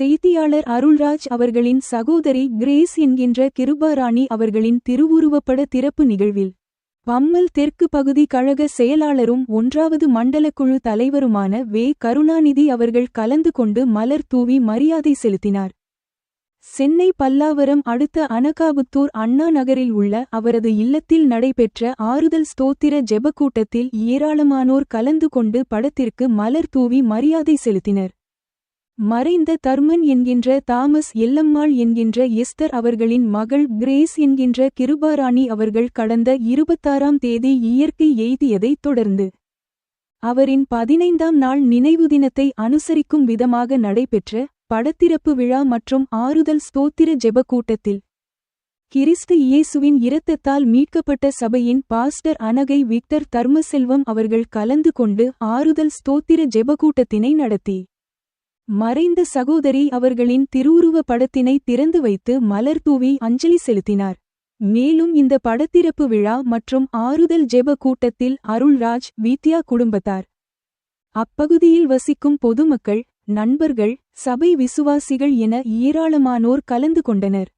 செய்தியாளர் அருள்ராஜ் அவர்களின் சகோதரி கிரேஸ் என்கின்ற கிருபாராணி அவர்களின் திருவுருவப்பட திறப்பு நிகழ்வில் பம்மல் தெற்கு பகுதி கழக செயலாளரும் 1வது மண்டலக்குழு தலைவருமான வே. கருணாநிதி அவர்கள் கலந்து கொண்டு மலர் தூவி மரியாதை செலுத்தினார். சென்னை பல்லாவரம் அடுத்த அனகாபுத்தூர் அண்ணா நகரில் உள்ள அவரது இல்லத்தில் நடைபெற்ற ஆறுதல் ஸ்தோத்திர ஜெபக்கூட்டத்தில் ஏராளமானோர் கலந்து கொண்டு படத்திற்கு மலர் தூவி மரியாதை செலுத்தினர். மறைந்த தர்மன் என்கின்ற தாமஸ் எல்லம்மாள் என்கின்ற எஸ்தர் அவர்களின் மகள் கிரேஸ் என்கின்ற கிருபாராணி அவர்கள் கடந்த 26ஆம் தேதி இயற்கை எய்தியதைத் தொடர்ந்து அவரின் 15ஆம் நாள் நினைவு தினத்தை அனுசரிக்கும் விதமாக நடைபெற்ற படத்திறப்பு விழா மற்றும் ஆறுதல் ஸ்தோத்திர ஜெபக்கூட்டத்தில் கிறிஸ்து இயேசுவின் இரத்தத்தால் மீட்கப்பட்ட சபையின் பாஸ்டர் அனகை விக்டர் தர்மசெல்வம் அவர்கள் கலந்து கொண்டு ஆறுதல் ஸ்தோத்திர ஜெபக்கூட்டத்தினை நடத்தி மறைந்த சகோதரி அவர்களின் திருவுருவ படத்தினை திறந்து வைத்து மலர் தூவி அஞ்சலி செலுத்தினார். மேலும் இந்த படத்திறப்பு விழா மற்றும் ஆறுதல் ஜெப கூட்டத்தில் அருள்ராஜ், வித்யா குடும்பத்தார், அப்பகுதியில் வசிக்கும் பொதுமக்கள், நண்பர்கள், சபை விசுவாசிகள் என ஏராளமானோர் கலந்து கொண்டனர்.